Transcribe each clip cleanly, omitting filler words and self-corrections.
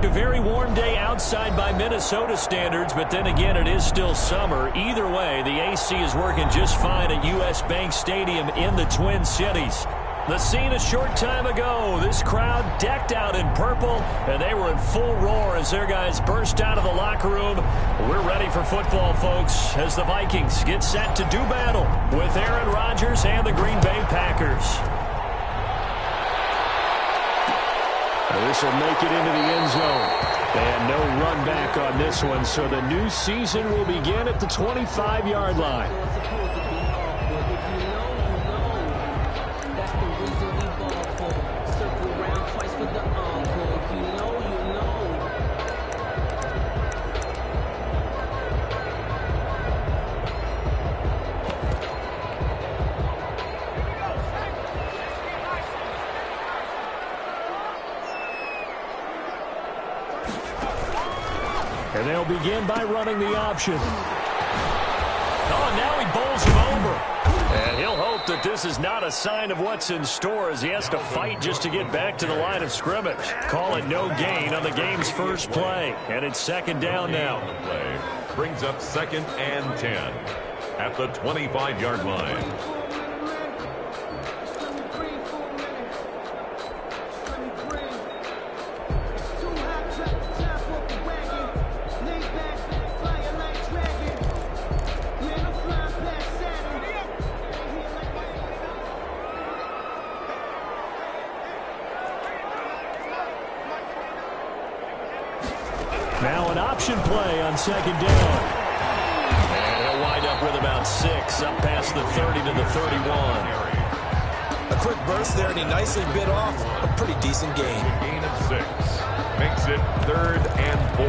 A very warm day outside by Minnesota standards, but then again, it is still summer. Either way, the AC is working just fine at U.S. Bank Stadium in the Twin Cities. The scene a short time ago, this crowd decked out in purple, and they were in full roar as their guys burst out of the locker room. We're ready for football, folks, as the Vikings get set to do battle with Aaron Rodgers and the Green Bay Packers. This will make it into the end zone. And no run back on this one, so the new season will begin at the 25-yard line. And they'll begin by running the option. Oh, and now he bowls him over. And he'll hope that this is not a sign of what's in store as he has to fight just to get back to the line of scrimmage. Call it no gain on the game's first play. And it's second down now. Play brings up 2nd and 10 at the 25-yard line. Now an option play on second down. And he'll wind up with about 6, up past the 30 to the 31. A quick burst there, and he nicely bit off a pretty decent gain. A gain of 6 makes it 3rd and 4.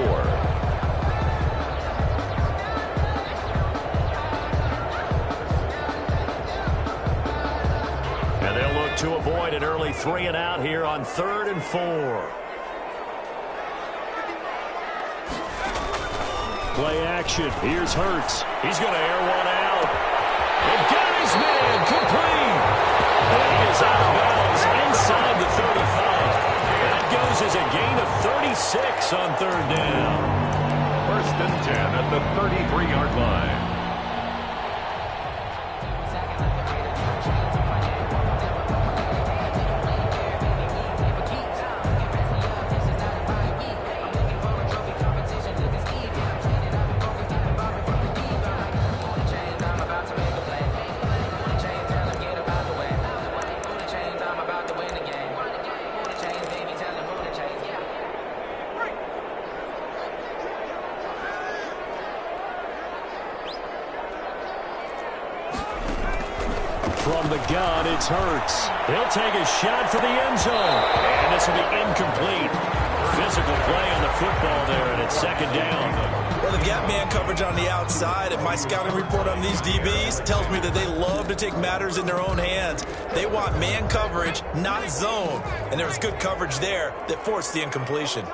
And they'll look to avoid an early 3 and out here on 3rd and 4. Play action. Here's Hurts. He's going to air one out. And got his man complete. And he is out of bounds inside the 35. That goes as a gain of 36 on 3rd down. 1st and 10 at the 33-yard line. From the gun, it's Hurts. He'll take a shot for the end zone. And this will be incomplete. Physical play on the football there, and it's second down. Well, they've got man coverage on the outside, and my scouting report on these DBs tells me that they love to take matters in their own hands. They want man coverage, not zone. And there was good coverage there that forced the incompletion.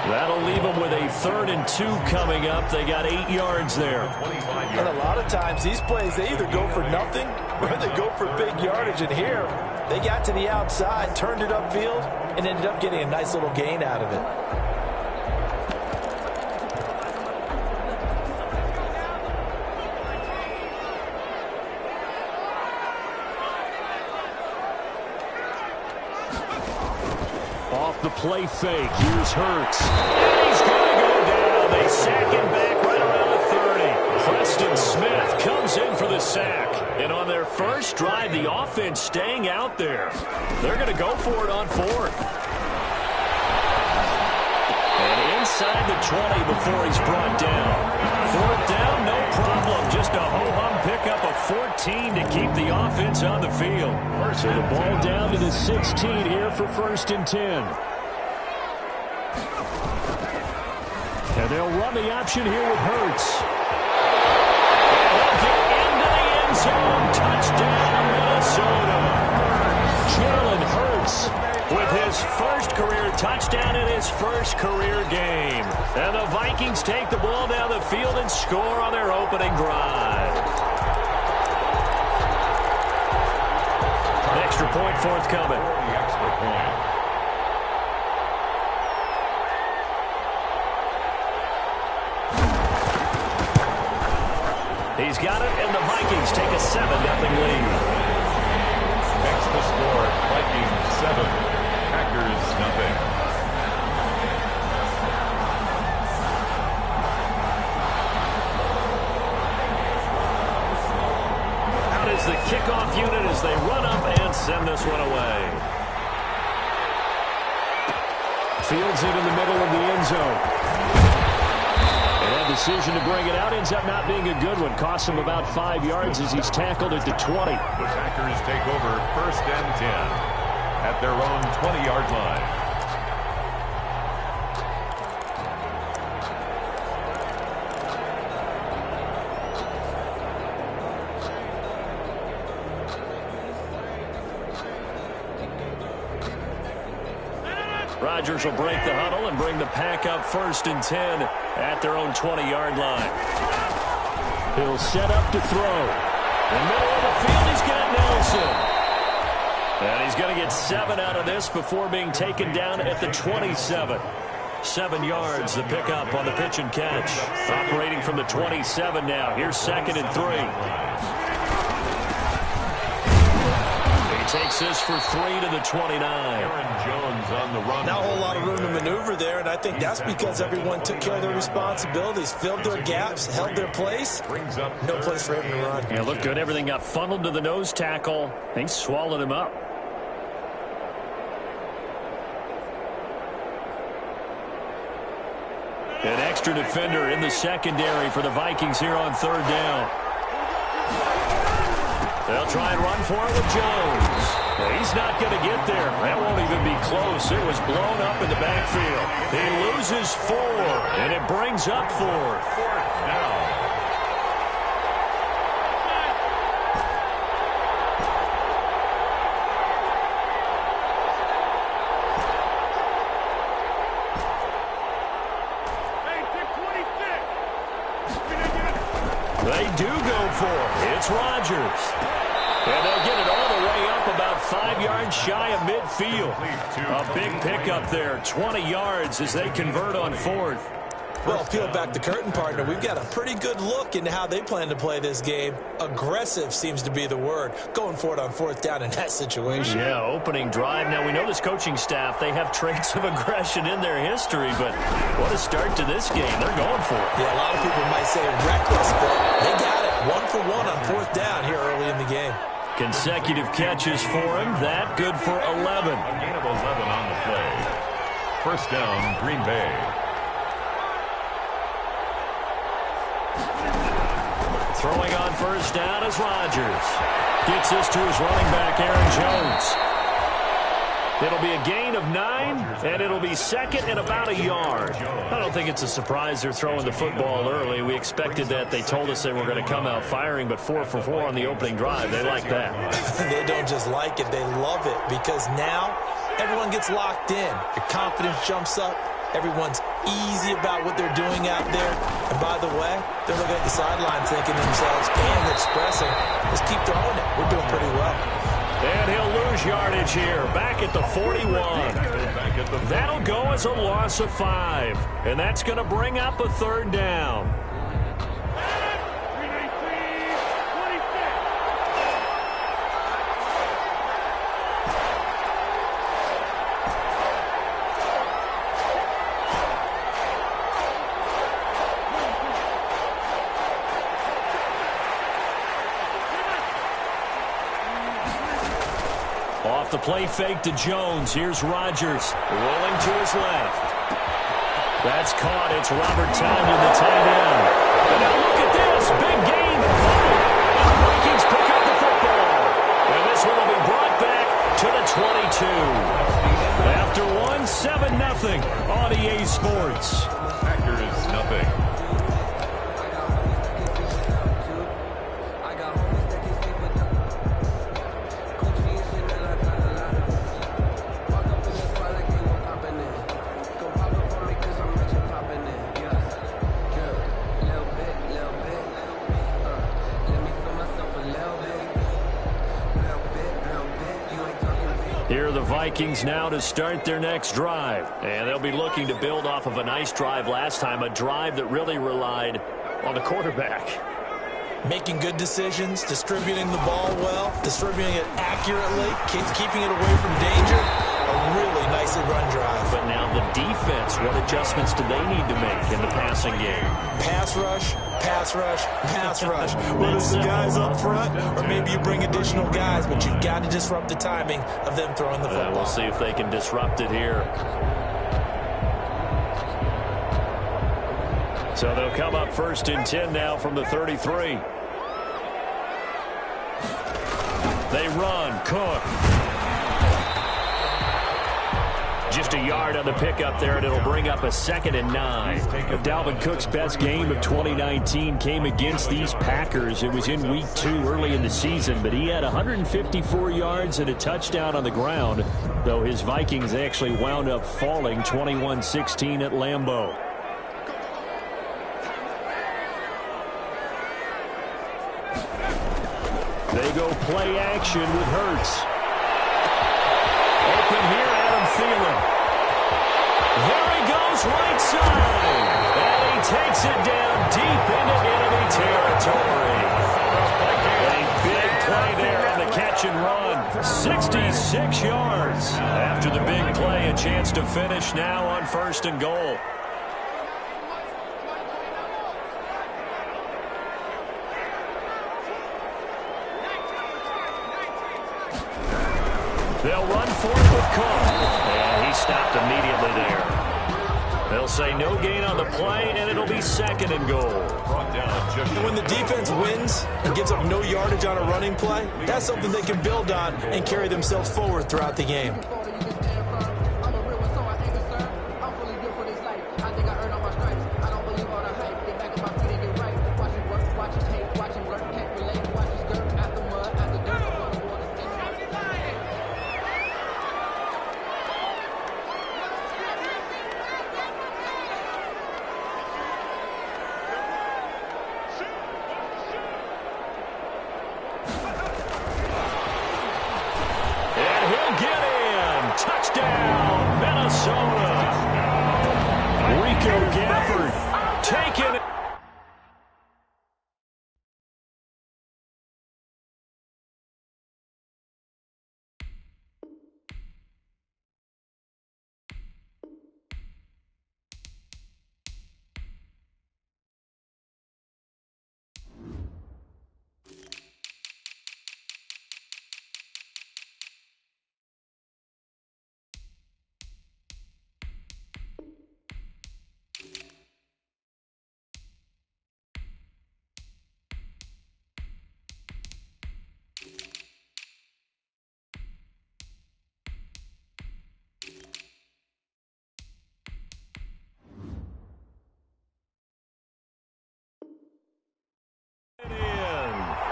That'll leave them with a 3rd and 2 coming up. They got 8 yards there. And a lot of times these plays, they either go for nothing or they go for big yardage. And here, they got to the outside, turned it upfield, and ended up getting a nice little gain out of it. Off the play fake, here's Hurts. And he's going to go down. They sack him back right around the 30. Preston Smith comes in for the sack. And on their first drive, the offense staying out there. They're going to go for it on 4th. And inside the 20 before he's brought down. 4th down, no problem. Just a ho-hum pickup of 14 to keep the offense on the field. So the ball down to the 16 here for 1st and 10. And they'll run the option here with Hurts. And he'll get into the end zone. Touchdown, Minnesota. Jalen Hurts with his first career touchdown in his first career game. And the Vikings take the ball down the field and score on their opening drive. extra point forthcoming. The extra point. He's got it, and the Vikings take a 7-0 lead. Makes the score Vikings 7, Packers 0. Out is the kickoff unit as they run up and send this one away. Fields it in the middle of the end zone. Decision to bring it out ends up not being a good one. Costs him about 5 yards as he's tackled at the 20. The Packers take over 1st and 10 at their own 20-yard line. Rodgers will break the huddle and bring the pack up 1st and 10 at their own 20-yard line. He'll set up to throw. In the middle of the field, he's got Nelson. And he's going to get 7 out of this before being taken down at the 27. 7 yards, the pickup on the pitch and catch. Operating from the 27 now. Here's 2nd and 3. Takes this for 3 to the 29. Aaron Jones on the run. Not a whole lot of room to maneuver there, and I think that's because everyone took care of their responsibilities, filled their gaps, held their place. Brings up no place for him to run. Yeah, looked good. Everything got funneled to the nose tackle. They swallowed him up. An extra defender in the secondary for the Vikings here on 3rd down. They'll try and run for it with Jones. Well, he's not going to get there. That won't even be close. It was blown up in the backfield. He loses 4, and it brings up 4th. 4th down. They do go for it. It's Rodgers. And they'll get it all the way up about 5 yards shy of midfield. A big pickup there, 20 yards as they convert on 4th. Well, peel back the curtain, partner. We've got a pretty good look into how they plan to play this game. Aggressive seems to be the word. Going for it on 4th down in that situation. Yeah, opening drive. Now, we know this coaching staff, they have traits of aggression in their history, but what a start to this game. They're going for it. Yeah, a lot of people might say reckless, but they got it. 1 for 1 on 4th down here early in the game. Consecutive catches for him. That good for 11. A gain of 11 on the play. 1st down, Green Bay. Throwing on 1st down is Rodgers. Gets this to his running back, Aaron Jones. It'll be a gain of 9, and it'll be 2nd and about a yard. I don't think it's a surprise they're throwing the football early. We expected that. They told us they were going to come out firing, but 4 for 4 on the opening drive. They like that. They don't just like it, they love it, because now everyone gets locked in. Your confidence jumps up. Everyone's easy about what they're doing out there. And by the way, they're looking at the sideline thinking to themselves and expressing, let's keep throwing it. We're doing pretty well. And he'll lose yardage here, back at the 41. That'll go as a loss of 5. And that's going to bring up a 3rd down. Off the play fake to Jones. Here's Rodgers rolling to his left. That's caught. It's Robert Tonyan, the tight end. And now look at this. Big gain. And the Vikings pick up the football. And this one will be brought back to the 22. After 7-0 on EA Sports. Packers nothing. Here are the Vikings now to start their next drive. And they'll be looking to build off of a nice drive last time, a drive that really relied on the quarterback. Making good decisions, distributing the ball well, distributing it accurately, keeping it away from danger. A really nicely run drive. But now the defense, what adjustments do they need to make in the passing game? Pass rush, pass rush, pass rush. Whether it's the guys up front or maybe you bring additional guys, but you've got to disrupt the timing of them throwing the football. We'll see if they can disrupt it here. So they'll come up 1st and 10 now from the 33. They run. Cook. Just a yard on the pickup there, and it'll bring up a 2nd and 9. Dalvin Cook's best game of 2019 came against these Packers. It was in Week 2 early in the season, but he had 154 yards and a touchdown on the ground, though his Vikings actually wound up falling 21-16 at Lambeau. They go play action with Hurts. Open here, Adam Thielen. There he goes, right side. And he takes it down deep into enemy territory. A big play there on the catch and run. 66 yards. After the big play, a chance to finish now on 1st and goal. They'll run for it with Cook. And he stopped immediately there. They'll say no gain on the play, and it'll be 2nd and goal. And when the defense wins and gives up no yardage on a running play, that's something they can build on and carry themselves forward throughout the game. Touchdown, Minnesota. Rico Gafford taking it.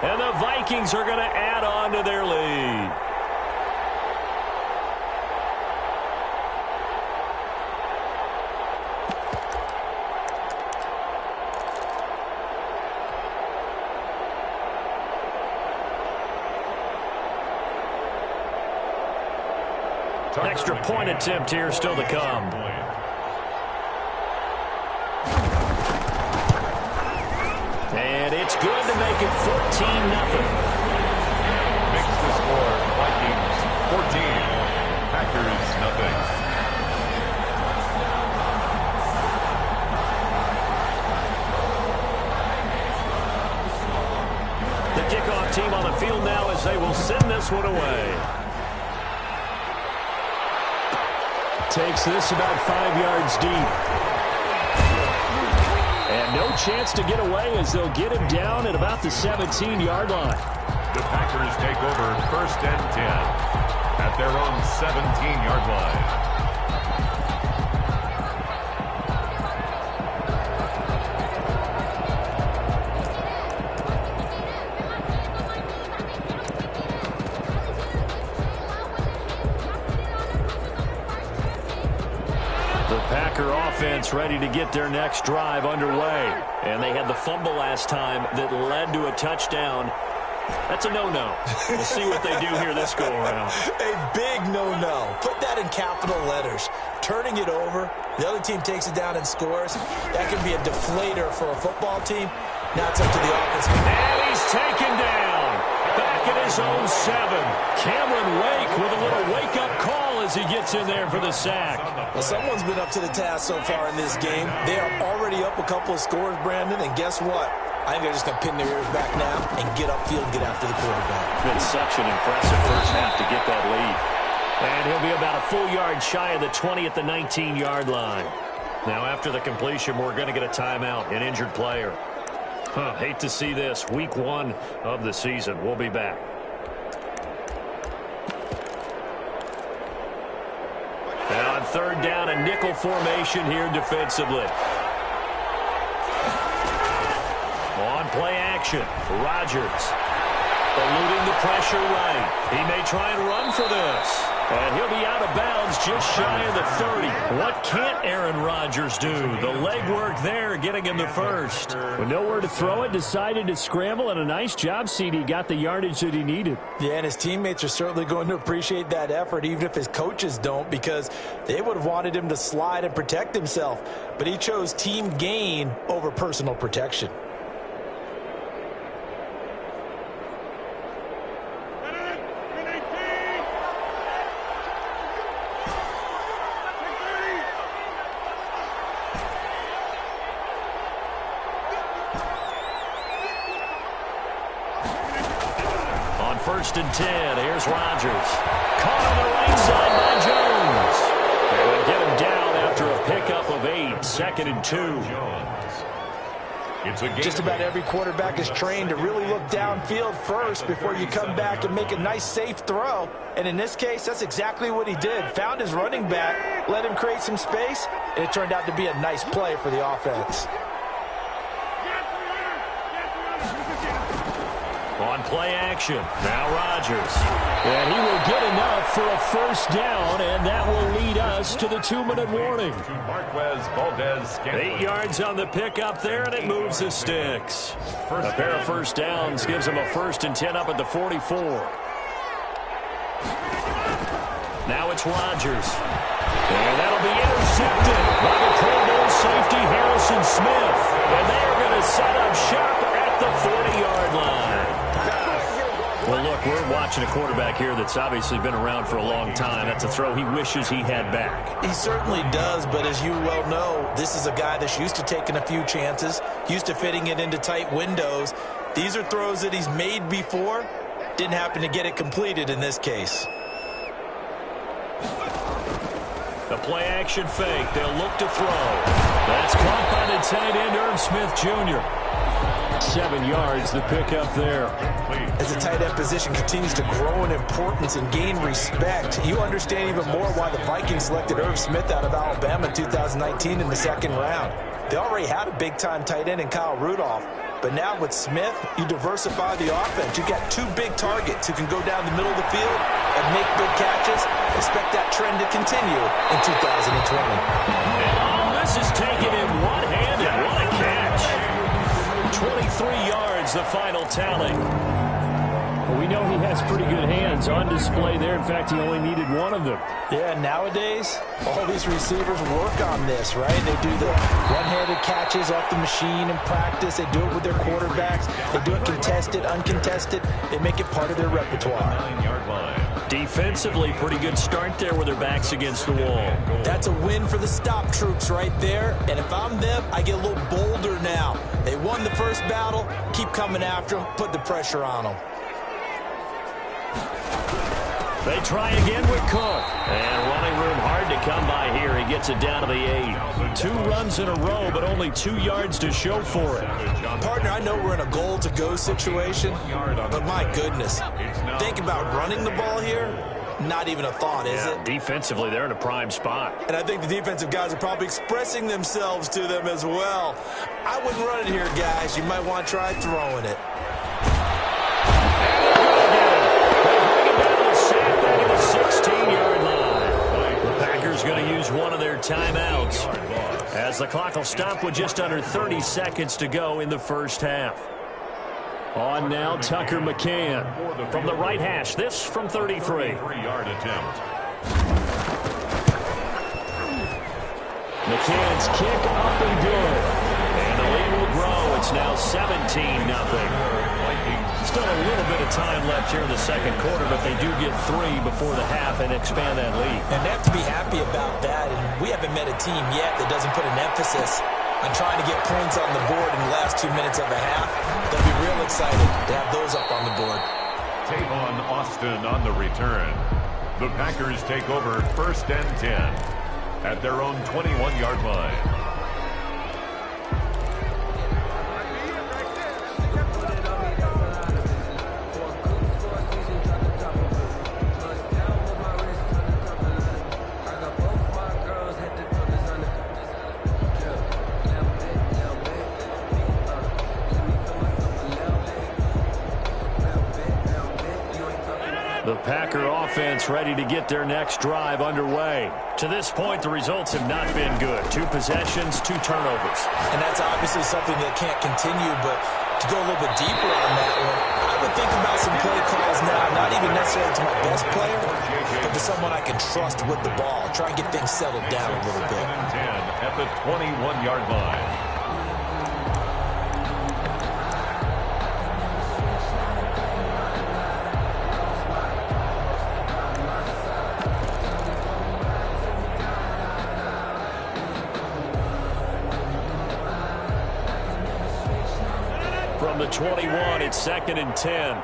And the Vikings are going to add on to their lead. An extra point attempt here still to come. And it's good to make it 14-0. Makes the score Vikings 14, Packers nothing. The kickoff team on the field now as they will send this one away. Takes this about 5 yards deep. And no chance to get away as they'll get him down at about the 17-yard line. The Packers take over 1st and 10 at their own 17-yard line. Offense ready to get their next drive underway. And they had the fumble last time that led to a touchdown. That's a no-no. We'll see what they do here this go-around. A big no-no. Put that in capital letters. Turning it over, the other team takes it down and scores. That can be a deflator for a football team. Now it's up to the offense. And he's taken down. Back at his own 7. Cameron Wake with a little wake-up call as he gets in there for the sack. Well, someone's been up to the task so far in this game. They are already up a couple of scores, Brandon, and guess what? I think they're just going to pin their ears back now and get upfield and get after the quarterback. It's been such an impressive first half to get that lead. And he'll be about a full yard shy of the 20 at the 19-yard line. Now, after the completion, we're going to get a timeout, an injured player. Hate to see this. Week 1 of the season. We'll be back. Now on third down, a nickel formation here defensively. On play action, Rodgers eluding the pressure right. He may try and run for this. And he'll be out of bounds just shy of the 30. What can't Aaron Rodgers do? The legwork there getting him the first. With nowhere to throw it, decided to scramble, and a nice job, CD. Got the yardage that he needed. Yeah, and his teammates are certainly going to appreciate that effort, even if his coaches don't, because they would have wanted him to slide and protect himself. But he chose team gain over personal protection. First and 10. Here's Rodgers. Caught on the right side by Jones. They will get him down after a pickup of 8. Second and 2. Just about every quarterback is trained to really look downfield first before you come back and make a nice, safe throw. And in this case, that's exactly what he did. Found his running back, let him create some space, and it turned out to be a nice play for the offense. On play action, now Rodgers. And he will get enough for a first down, and that will lead us to the 2-minute warning. 8 yards on the pickup there, and it moves the sticks. A pair of first downs gives him a 1st and 10 up at the 44. Now it's Rodgers. And that'll be intercepted by the Pro Bowl safety Harrison Smith. And they are going to set up shop at the 40-yard line. Well, look, we're watching a quarterback here that's obviously been around for a long time. That's a throw he wishes he had back. He certainly does, but as you well know, this is a guy that's used to taking a few chances, used to fitting it into tight windows. These are throws that he's made before. Didn't happen to get it completed in this case. The play-action fake. They'll look to throw. That's caught by the tight end, Irv Smith Jr. 7 yards, the pickup there. As the tight end position continues to grow in importance and gain respect, you understand even more why the Vikings selected Irv Smith out of Alabama in 2019 in the 2nd round. They already had a big-time tight end in Kyle Rudolph, but now with Smith, you diversify the offense. You've got 2 big targets who can go down the middle of the field and make big catches. Expect that trend to continue in 2020. And all this is taken in one-handed. What a catch. 23 yards, the final tally. Well, we know he has pretty good hands on display there. In fact, he only needed one of them. Yeah, nowadays, all these receivers work on this, right? They do the one-handed catches off the machine in practice. They do it with their quarterbacks. They do it contested, uncontested. They make it part of their repertoire. 9-yard line. Defensively, pretty good start there with their backs against the wall. That's a win for the stop troops right there. And if I'm them, I get a little bolder now. They won the first battle. Keep coming after them. Put the pressure on them. They try again with Cook. And running room hard to come by here. He gets it down to the 8. 2 runs in a row, but only 2 yards to show for it. Partner, I know we're in a goal-to-go situation, but my goodness. Think about running the ball here. Not even a thought, is it? Defensively, they're in a prime spot. And I think the defensive guys are probably expressing themselves to them as well. I wouldn't run it here, guys. You might want to try throwing it. The 16-yard line. The Packers going to use one of their timeouts as the clock will stop with just under 30 seconds to go in the first half. On now, Tucker McCann. From the right hash, this from 33. 3-yard attempt. McCann's kick up and good. And the lead will grow. It's now 17-0. Still a little bit of time left here in the second quarter, but they do get 3 before the half and expand that lead. And they have to be happy about that. And we haven't met a team yet that doesn't put an emphasis on trying to get points on the board in the last 2 minutes of a half. They'll be real excited to have those up on the board. Tavon Austin on the return. The Packers take over 1st and 10 at their own 21-yard line. The Packer offense ready to get their next drive underway. To this point, the results have not been good. 2 possessions, 2 turnovers. And that's obviously something that can't continue, but to go a little bit deeper on that one, I would think about some play calls now, not even necessarily to my best player, but to someone I can trust with the ball. Try and get things settled down a little bit. 2nd and 10 at the 21-yard line. From the 21, it's 2nd and 10.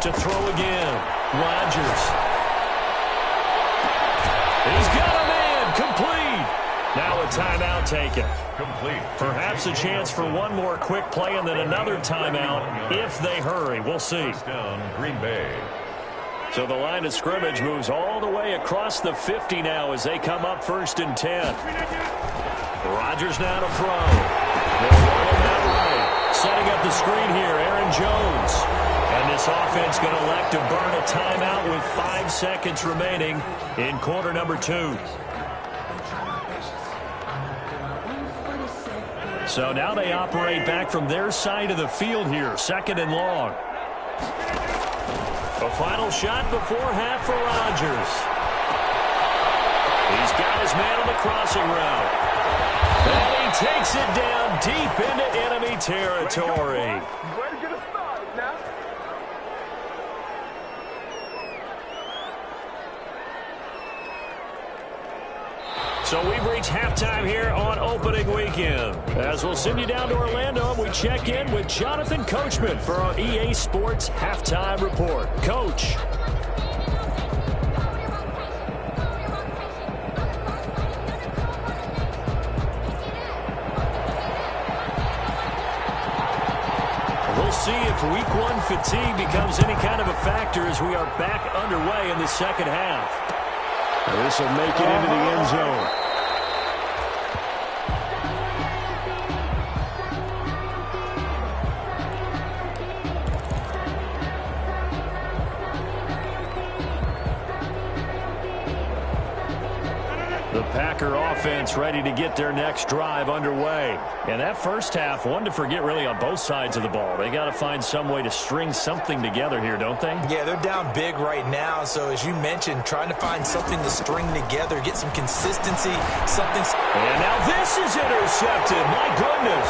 To throw again, Rodgers. He's got a man, complete. Now a timeout taken. Complete. Perhaps a chance for one more quick play and then another timeout if they hurry. We'll see. Down Green Bay. So the line of scrimmage moves all the way across the 50 now as they come up 1st and 10. Rodgers now to throw. They'll roll him that way. Setting up the screen here, Aaron Jones. And this offense going to elect to burn a timeout with 5 seconds remaining in quarter number 2. So now they operate back from their side of the field here, 2nd and long. A final shot before half for Rodgers. He's got his man on the crossing route. And he takes it down deep into enemy territory. So we've reached halftime here on opening weekend. As we'll send you down to Orlando, and we check in with Jonathan Coachman for our EA Sports Halftime Report. Coach. We'll see if week 1 fatigue becomes any kind of a factor as we are back underway in the second half. This will make it into the end zone. The Packer offense ready to get their next drive underway. And that first half, one to forget really on both sides of the ball. They got to find some way to string something together here, don't they? Yeah, they're down big right now. So as you mentioned, trying to find something to string together, get some consistency, something. And now this is intercepted. My goodness.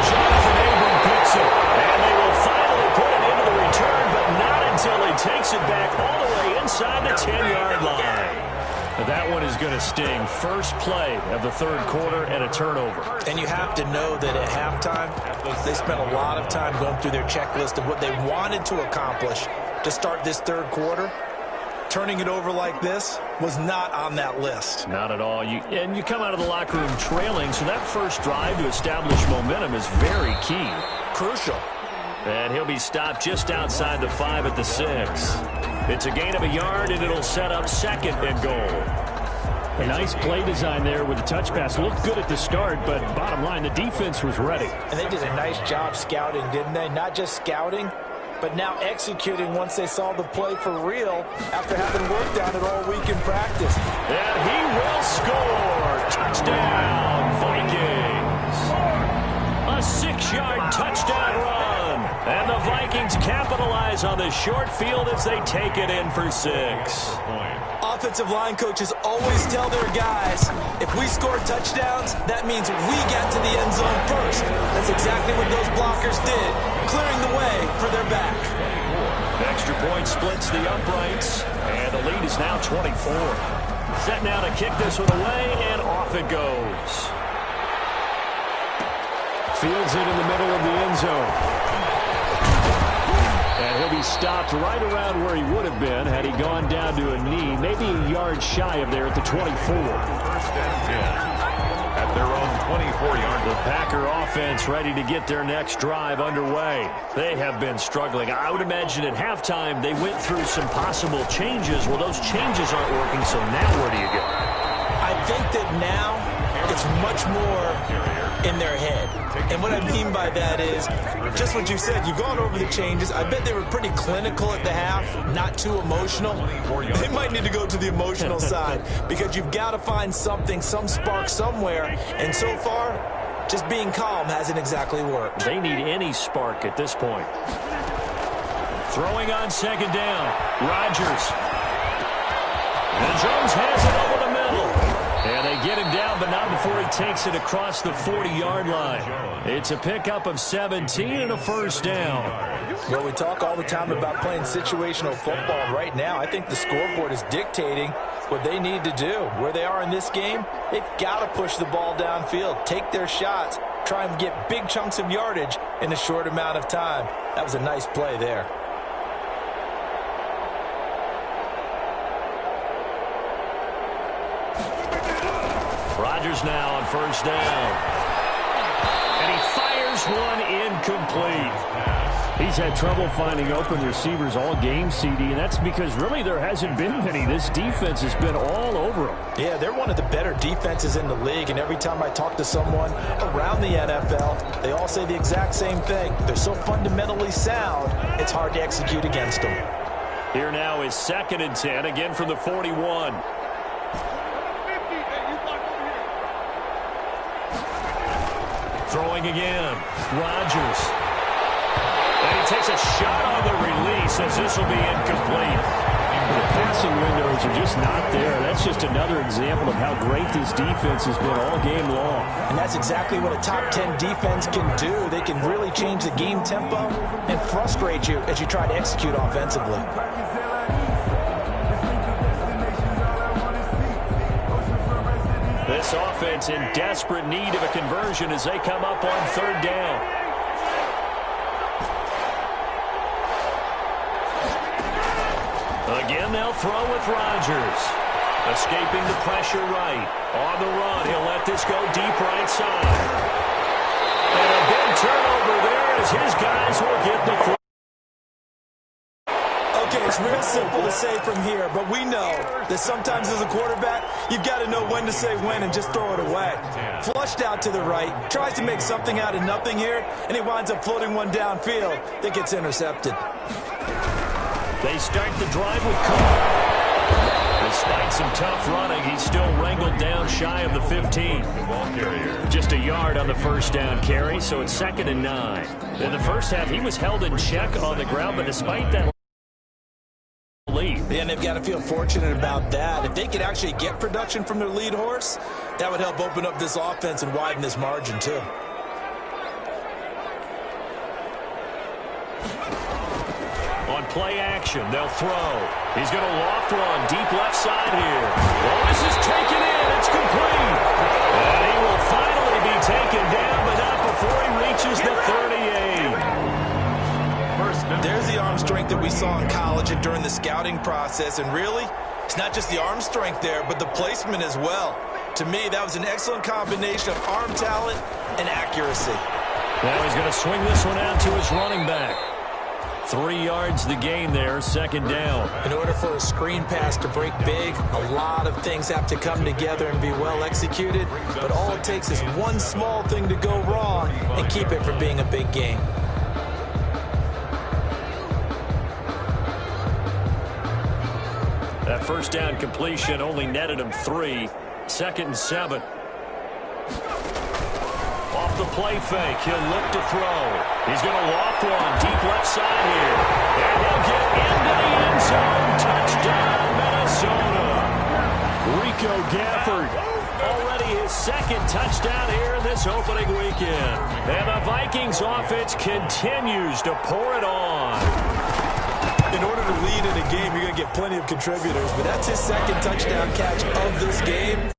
Jonathan Abram picks it. And they will finally put it into the return, but not until he takes it back all the way inside the 10-yard line. That one is going to sting. First play of the third quarter and a turnover. And you have to know that at halftime, they spent a lot of time going through their checklist of what they wanted to accomplish to start this third quarter. Turning it over like this was not on that list. Not at all. You come out of the locker room trailing, so that first drive to establish momentum is very key. Crucial. And he'll be stopped just outside the 5 at the 6. It's a gain of a yard, and it'll set up 2nd and goal. A nice play design there with the touch pass. Looked good at the start, but bottom line, the defense was ready. And they did a nice job scouting, didn't they? Not just scouting, but now executing once they saw the play for real after having worked on it all week in practice. And he will score. Touchdown, Vikings. A 6-yard touchdown run. And the Vikings capitalize on the short field as they take it in for 6. Offensive line coaches always tell their guys, if we score touchdowns, that means we get to the end zone first. That's exactly what those blockers did, clearing the way for their back. Extra point splits the uprights, and the lead is now 24. Set now to kick this one away, and off it goes. Fields it in the middle of the end zone. And he'll be stopped right around where he would have been had he gone down to a knee, maybe a yard shy of there at the 24. First and 10 at their own 24-yard line. The Packer offense ready to get their next drive underway. They have been struggling. I would imagine at halftime they went through some possible changes. Well, those changes aren't working, so now where do you go? I think that now it's much more in their head. And what I mean by that is, just what you said, you've gone over the changes. I bet they were pretty clinical at the half, not too emotional. They might need to go to the emotional side because you've got to find something, some spark somewhere. And so far, just being calm hasn't exactly worked. They need any spark at this point. Throwing on second down, Rodgers. And Jones has it over the middle. And they get him down, but not before he takes it across the 40-yard line. It's a pickup of 17 and a first down. Well, we talk all the time about playing situational football. Right now, I think the scoreboard is dictating what they need to do. Where they are in this game, they've got to push the ball downfield, take their shots, try and get big chunks of yardage in a short amount of time. That was a nice play there. Rodgers now on first down. And he fires one incomplete. He's had trouble finding open receivers all game, CD, and that's because really there hasn't been many. This defense has been all over them. Yeah, they're one of the better defenses in the league, and every time I talk to someone around the NFL, they all say the exact same thing. They're so fundamentally sound, it's hard to execute against them. Here now is 2nd and 10, again from the 41. Throwing again, Rodgers. And he takes a shot on the release as this will be incomplete. The passing windows are just not there. That's just another example of how great this defense has been all game long. And that's exactly what a top 10 defense can do. They can really change the game tempo and frustrate you as you try to execute offensively. This offense in desperate need of a conversion as they come up on third down. Again, they'll throw with Rodgers. Escaping the pressure right. On the run, he'll let this go deep right side. And a big turnover there as his guys will get the foot. Okay, it's real simple to say from here, but we know that sometimes as a quarterback, you've got to know when to say when and just throw it away. Flushed out to the right, tries to make something out of nothing here, and he winds up floating one downfield that gets intercepted. They start the drive with Cook. Despite some tough running, he's still wrangled down shy of the 15. Just a yard on the first down carry, so it's 2nd and 9. In the first half, he was held in check on the ground, but despite that lead. Yeah, and they've got to feel fortunate about that. If they could actually get production from their lead horse, that would help open up this offense and widen this margin, too. On play action, they'll throw. He's going to loft one deep left side here. Oh, this is taken in. It's complete. And he will finally be taken down, but not before he reaches the 38. There's the arm strength that we saw in college and during the scouting process. And really, it's not just the arm strength there, but the placement as well. To me, that was an excellent combination of arm talent and accuracy. Now he's going to swing this one out to his running back. 3 yards the gain there, 2nd down. In order for a screen pass to break big, a lot of things have to come together and be well executed. But all it takes is one small thing to go wrong and keep it from being a big game. That first down completion only netted him 3. 2nd and 7. Off the play fake, he'll look to throw. He's going to loft one deep left side here. And he'll get into the end zone. Touchdown, Minnesota. Rico Gafford. Already his 2nd touchdown here in this opening weekend. And the Vikings offense continues to pour it on. In order to lead in a game, you're going to get plenty of contributors, but that's his 2nd touchdown catch of this game.